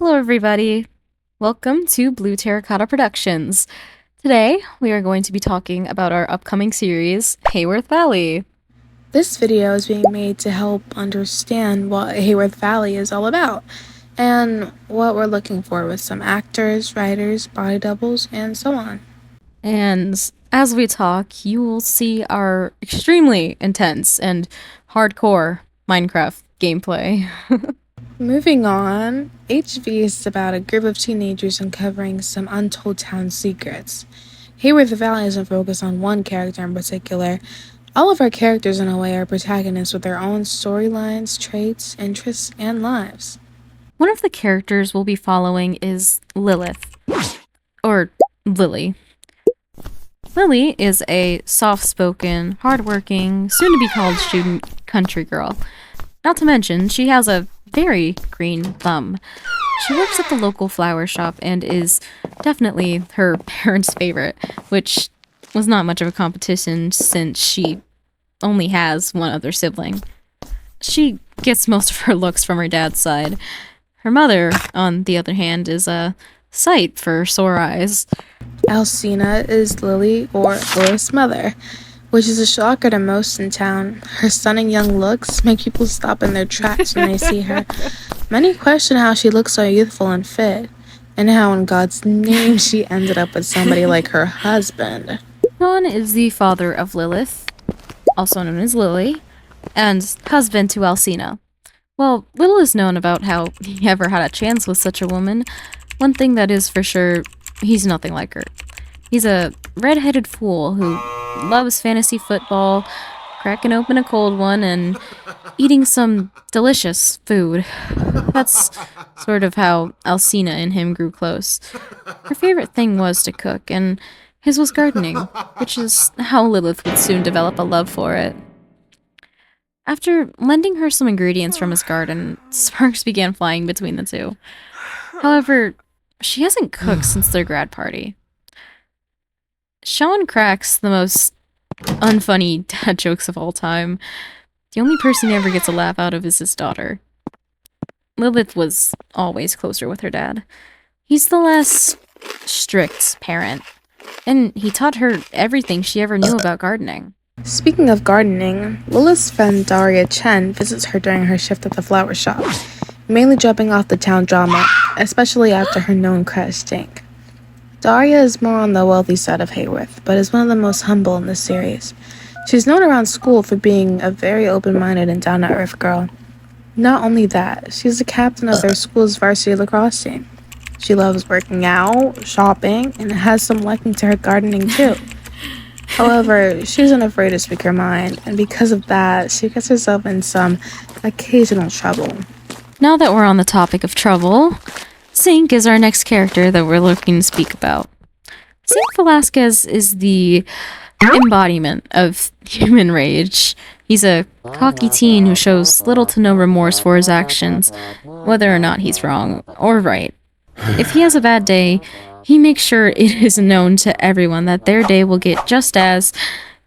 Hello, everybody. Welcome to Blue Terracotta Productions. Today, we are going to be talking about our upcoming series, Hayworth Valley. This video is being made to help understand what Hayworth Valley is all about and what we're looking for with some actors, writers, body doubles, and so on. And as we talk, you will see our extremely intense and hardcore Minecraft gameplay. Moving on, HV is about a group of teenagers uncovering some untold town secrets. Hayworth Valley isn't focused on one character in particular. All of our characters, in a way, are protagonists with their own storylines, traits, interests, and lives. One of the characters we'll be following is Lilith, or Lily. Lily is a soft-spoken, hardworking, soon-to-be-called student country girl. Not to mention, she has a very green thumb. She works at the local flower shop and is definitely her parents' favorite, which was not much of a competition since she only has one other sibling. She gets most of her looks from her dad's side. Her mother, on the other hand, is a sight for sore eyes. Alcina is Lily, or Lilith's mother, which is a shocker to most in town. Her stunning young looks make people stop in their tracks when they see her. Many question how she looks so youthful and fit, and how in God's name she ended up with somebody like her husband. John is the father of Lilith, also known as Lily, and husband to Alcina. Well, little is known about how he ever had a chance with such a woman. One thing that is for sure, he's nothing like her. He's a red-headed fool who loves fantasy football, cracking open a cold one, and eating some delicious food. That's sort of how Alcina and him grew close. Her favorite thing was to cook, and his was gardening, which is how Lilith would soon develop a love for it. After lending her some ingredients from his garden, sparks began flying between the two. However, she hasn't cooked since their grad party. Sean cracks the most unfunny dad jokes of all time. The only person he ever gets a laugh out of is his daughter. Lilith was always closer with her dad. He's the less strict parent, and he taught her everything she ever knew about gardening. Speaking of gardening, Lilith's friend Daria Chen visits her during her shift at the flower shop, mainly dropping off the town drama, especially after her known crush Dink. Daria is more on the wealthy side of Hayworth, but is one of the most humble in the series. She's known around school for being a very open-minded and down-to-earth girl. Not only that, she's the captain of their school's varsity lacrosse team. She loves working out, shopping, and has some liking to her gardening too. However, she isn't afraid to speak her mind, and because of that, she gets herself in some occasional trouble. Now that we're on the topic of trouble, Zink is our next character that we're looking to speak about. Zink Velasquez is the embodiment of human rage. He's a cocky teen who shows little to no remorse for his actions, whether or not he's wrong or right. If he has a bad day, he makes sure it is known to everyone that their day will get just as,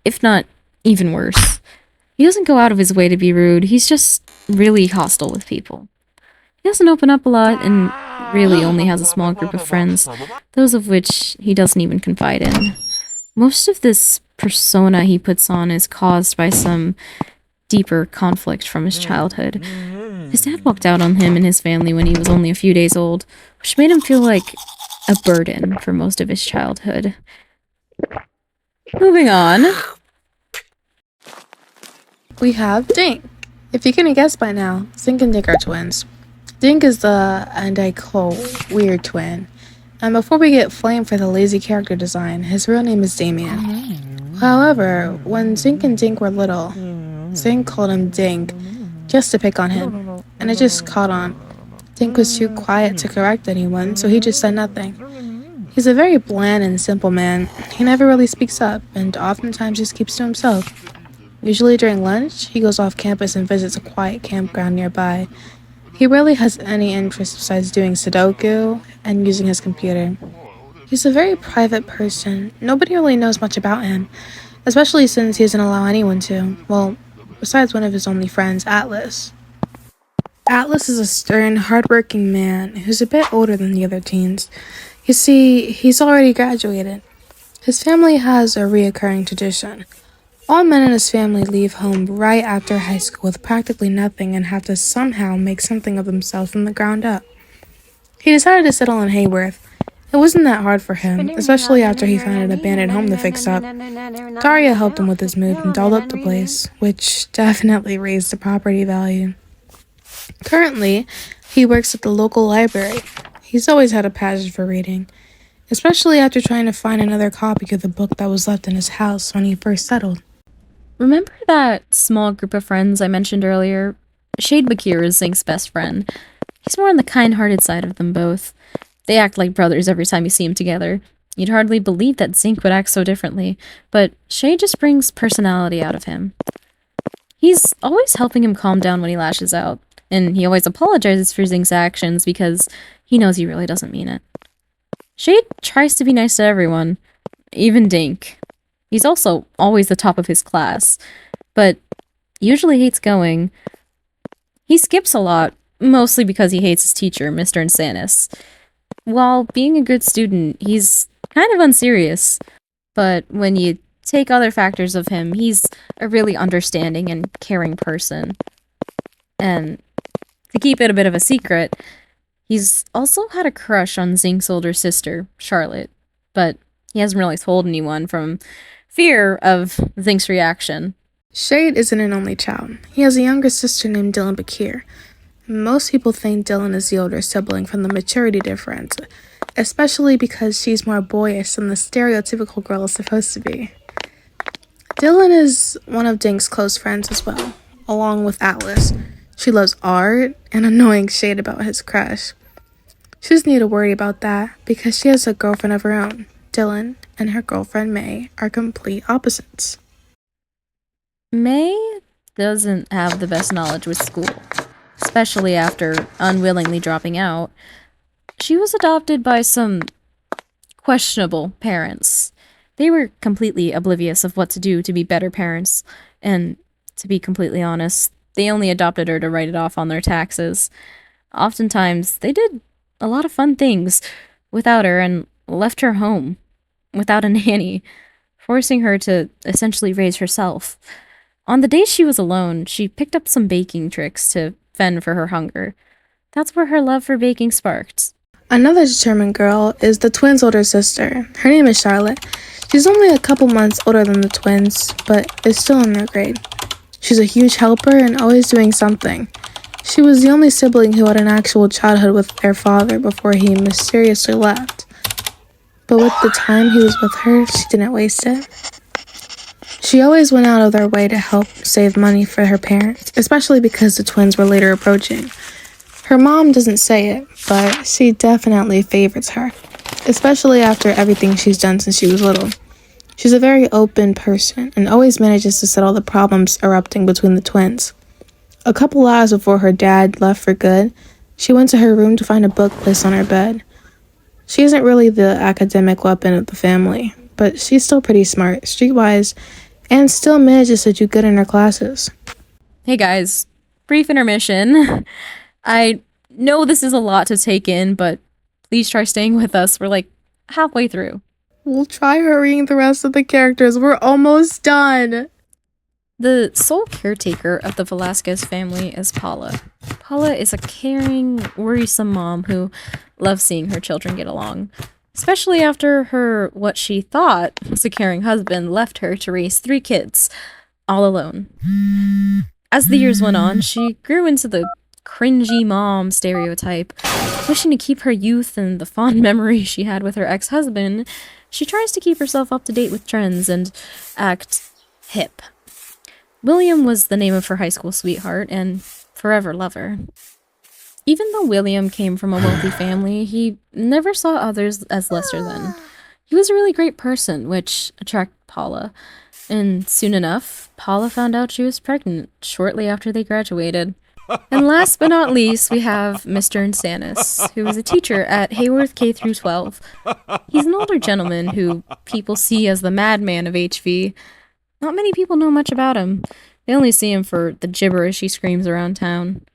if not even worse. He doesn't go out of his way to be rude, he's just really hostile with people. He doesn't open up a lot and really only has a small group of friends, those of which he doesn't even confide in. Most of this persona he puts on is caused by some deeper conflict from his childhood. His dad walked out on him and his family when he was only a few days old, which made him feel like a burden for most of his childhood. Moving on. We have Dink. If you couldn't guess by now, Zink and Dink are twins. Dink is the, and I quote, weird twin. And before we get flamed for the lazy character design, his real name is Damien. However, when Zink and Dink were little, Zink called him Dink just to pick on him, and it just caught on. Dink was too quiet to correct anyone, so he just said nothing. He's a very bland and simple man. He never really speaks up, and oftentimes just keeps to himself. Usually during lunch, he goes off campus and visits a quiet campground nearby. He rarely has any interest besides doing Sudoku and using his computer. He's a very private person. Nobody really knows much about him, especially since he doesn't allow anyone to. Well, besides one of his only friends, Atlas. Atlas is a stern, hardworking man who's a bit older than the other teens. You see, he's already graduated. His family has a reoccurring tradition. All men in his family leave home right after high school with practically nothing and have to somehow make something of themselves from the ground up. He decided to settle in Hayworth. It wasn't that hard for him, especially after he found an abandoned home to fix up. Daria helped him with his move and dolled up the place, which definitely raised the property value. Currently, he works at the local library. He's always had a passion for reading, especially after trying to find another copy of the book that was left in his house when he first settled. Remember that small group of friends I mentioned earlier? Shade Bakir is Zink's best friend. He's more on the kind-hearted side of them both. They act like brothers every time you see them together. You'd hardly believe that Zink would act so differently, but Shade just brings personality out of him. He's always helping him calm down when he lashes out, and he always apologizes for Zink's actions because he knows he really doesn't mean it. Shade tries to be nice to everyone, even Dink. He's also always the top of his class, but usually hates going. He skips a lot, mostly because he hates his teacher, Mr. Insanis. While being a good student, he's kind of unserious, but when you take other factors of him, he's a really understanding and caring person. And to keep it a bit of a secret, he's also had a crush on Zink's older sister, Charlotte, but he hasn't really told anyone from fear of Zink's reaction. Shade isn't an only child. He has a younger sister named Dylan Bakir. Most people think Dylan is the older sibling from the maturity difference, especially because she's more boyish than the stereotypical girl is supposed to be. Dylan is one of Dink's close friends as well, along with Atlas. She loves art and annoying Shade about his crush. She doesn't need to worry about that because she has a girlfriend of her own. Dylan and her girlfriend May are complete opposites. May doesn't have the best knowledge with school, especially after unwillingly dropping out. She was adopted by some questionable parents. They were completely oblivious of what to do to be better parents, and to be completely honest, they only adopted her to write it off on their taxes. Oftentimes, they did a lot of fun things without her and left her home without a nanny, forcing her to essentially raise herself. On the days she was alone, she picked up some baking tricks to fend for her hunger. That's where her love for baking sparked. Another determined girl is the twins' older sister. Her name is Charlotte. She's only a couple months older than the twins, but is still in their grade. She's a huge helper and always doing something. She was the only sibling who had an actual childhood with their father before he mysteriously left. But with the time he was with her, she didn't waste it. She always went out of their way to help save money for her parents, especially because the twins were later approaching. Her mom doesn't say it, but she definitely favorites her, especially after everything she's done since she was little. She's a very open person and always manages to settle the problems erupting between the twins. A couple hours before her dad left for good, she went to her room to find a book placed on her bed. She isn't really the academic weapon of the family, but she's still pretty smart, streetwise, and still manages to do good in her classes. Hey guys, brief intermission. I know this is a lot to take in, but please try staying with us. We're like halfway through. We'll try hurrying the rest of the characters. We're almost done. The sole caretaker of the Velasquez family is Paula. Paula is a caring, worrisome mom who loves seeing her children get along, especially after her, what she thought was a caring husband, left her to raise 3 kids, all alone. As the years went on, she grew into the cringy mom stereotype. Wishing to keep her youth and the fond memories she had with her ex-husband, she tries to keep herself up to date with trends and act hip. William was the name of her high school sweetheart and forever lover. Even though William came from a wealthy family, he never saw others as lesser than. He was a really great person, which attracted Paula. And soon enough, Paula found out she was pregnant shortly after they graduated. And last but not least, we have Mr. Insanis, who is a teacher at Hayworth K-12. He's an older gentleman who people see as the madman of HV. Not many people know much about him. They only see him for the gibberish he screams around town.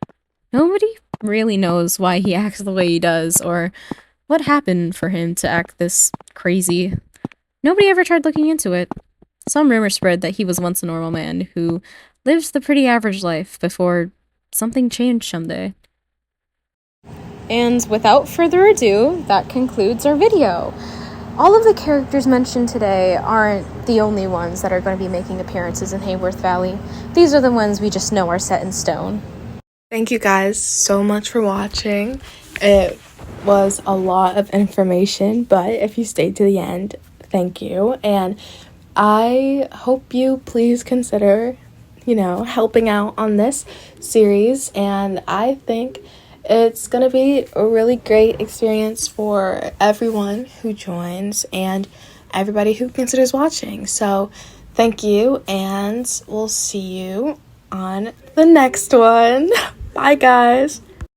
Nobody really knows why he acts the way he does, or what happened for him to act this crazy. Nobody ever tried looking into it. Some rumor spread that he was once a normal man who lived the pretty average life before something changed someday. And without further ado, that concludes our video. All of the characters mentioned today aren't the only ones that are going to be making appearances in Hayworth Valley. These are the ones we just know are set in stone. Thank you guys so much for watching. It was a lot of information, but if you stayed to the end, thank you. And I hope you please consider, helping out on this series. And I think it's going to be a really great experience for everyone who joins and everybody who considers watching. So thank you, and we'll see you on the next one. Bye, guys.